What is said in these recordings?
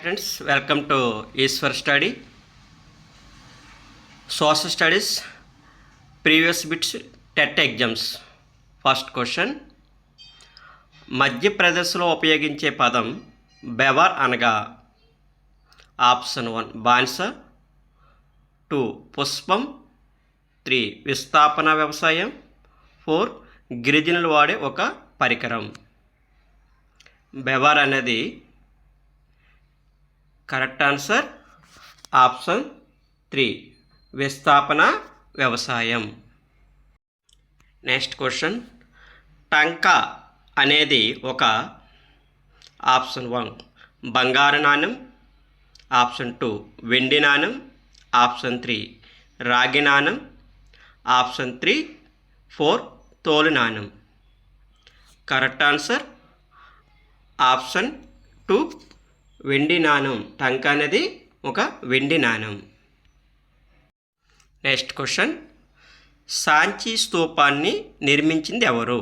friends, welcome to Iswar Study. Social Studies, previous bits, TET exams. First question. మధ్యప్రదేశ్లో ఉపయోగించే పదం బెవర్ అనగా option 1 బాన్స, 2 పుష్పం, 3 విస్థాపన వ్యవసాయం, 4 గిరిజనులు వాడే ఒక పరికరం. బెవర్ అనేది కరెక్ట్ ఆన్సర్ ఆప్షన్ 3 విస్థాపన వ్యవసాయం. Next question. టంకా అనేది ఒక ఆప్షన్ 1 బంగారు నాణెం, ఆప్షన్ 2 వెండి నాణెం, ఆప్షన్ 3 రాగి నాణెం, ఆప్షన్ 3 4 తోలు నాణెం. కరెక్ట్ ఆన్సర్ ఆప్షన్ 2 వెండి నాణెం. టంకా అనేది ఒక వెండి నాణెం. Next question. సాంచి స్తూపాన్ని నిర్మించింది ఎవరు?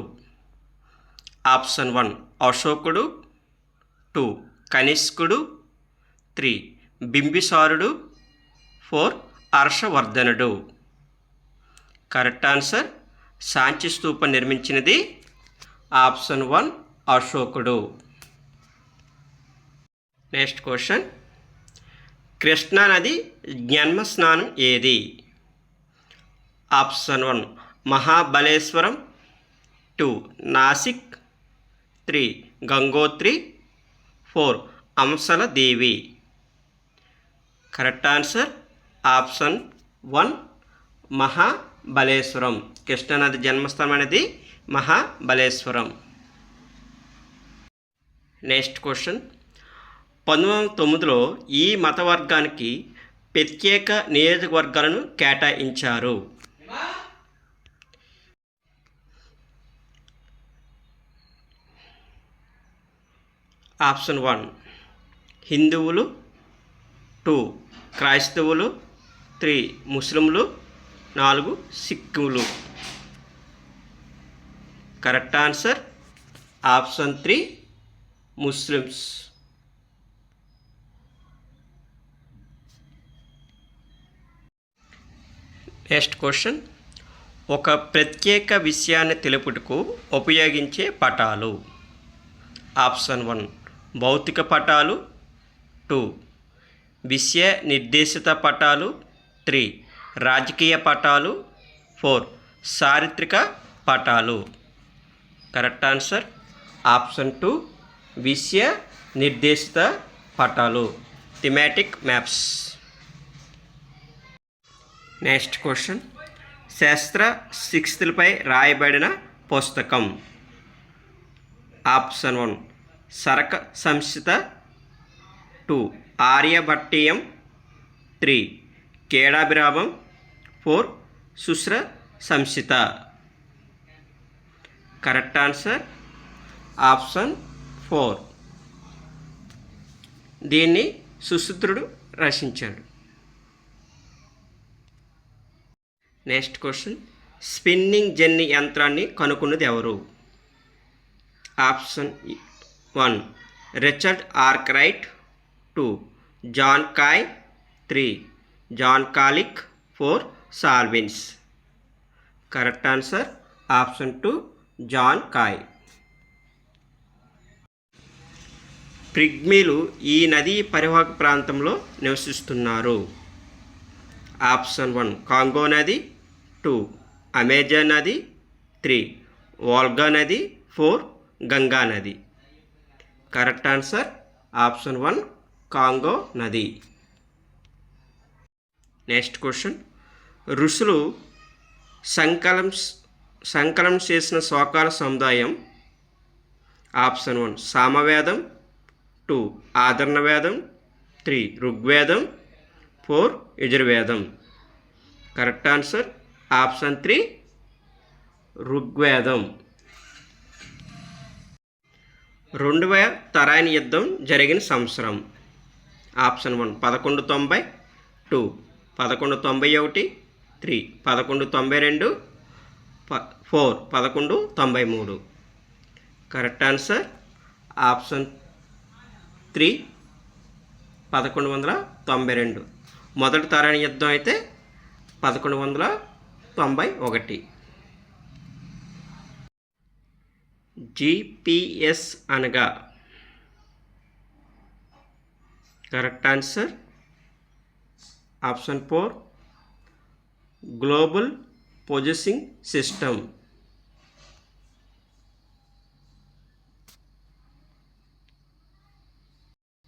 ఆప్షన్ 1 అశోకుడు, 2 కనిష్కుడు, 3 బింబిసారుడు, 4 హర్షవర్ధనుడు. కరెక్ట్ ఆన్సర్ సాంచి స్తూపం నిర్మించినది ఆప్షన్ 1 అశోకుడు. Next question. కృష్ణానది జన్మస్నానం ఏది? ఆప్షన్ 1 మహాబలేశ్వరం, 2 నాసిక్, 3 గంగోత్రి, 4 అంశల దేవి. కరెక్ట్ ఆన్సర్ ఆప్షన్ 1 మహాబలేశ్వరం. కృష్ణానది జన్మస్థానం అనేది మహాబలేశ్వరం. Next question. 1909లో ఈ మతవర్గానికి ప్రత్యేక నియోజకవర్గాలను కేటాయించారు. ఆప్షన్ 1 హిందువులు, 2 క్రైస్తవులు, 3 ముస్లింలు, 4 సిక్కులు. Correct answer option 3 Muslims. Next question. ఒక ప్రత్యేక విషయాన్ని తెలుపుటకు ఉపయోగించే పటాలు. ఆప్షన్ 1 భౌతిక పటాలు, 2 విషయ నిర్దేశిత పటాలు, 3 రాజకీయ పటాలు, 4 చారిత్రక పటాలు. కరెక్ట్ ఆన్సర్ ఆప్షన్ 2 విషయ నిర్దేశిత పటాలు, థీమాటిక్ మ్యాప్స్. Next question. శాస్త్ర శిక్షలపై రాయబడిన పుస్తకం. ఆప్షన్ 1 సరక సంహిత, 2 ఆర్యభట్టీయం, 3 కేడాభిరామం, 4 శుశ్ర సంహిత. Correct answer option 4. దీన్ని సుశ్రుతుడు రచించాడు. Next question. స్పిన్నింగ్ జెన్నీ యంత్రాన్ని కనుక్కున్నది ఎవరు? Option 1 Richard Arkwright, 2 John Kay, 3 John కాలిక్, 4 సాల్విన్స్. Correct answer option 2 John Kay. పిగ్మీలు ఈ నదీ పరివాహక ప్రాంతంలో నివసిస్తున్నారు. ఆప్షన్ 1 కాంగో నది, 2 అమెజాన్ నది, 3 వోల్గా నది, 4 గంగా నది. కరెక్ట్ ఆన్సర్ ఆప్షన్ 1 కాంగో నది. Next question. ఋషులు సంకలనం చేసిన శ్లోకాల సముదాయం. ఆప్షన్ 1 సామవేదం, 2 ఆదరణ వేదం, 3 ఋగ్వేదం, 4 యజుర్వేదం. కరెక్ట్ ఆన్సర్ ఆప్షన్ 3 ఋగ్వేదం. 2వ తరాయిన్ యుద్ధం జరిగిన సంవత్సరం. ఆప్షన్ 1 1190, 2 1191, 3 1192, 4 1193. Correct answer option 3 1192. మొదటి తరాని యుద్ధం అయితే 1191. GPS అనగా correct answer option 4 global positioning system.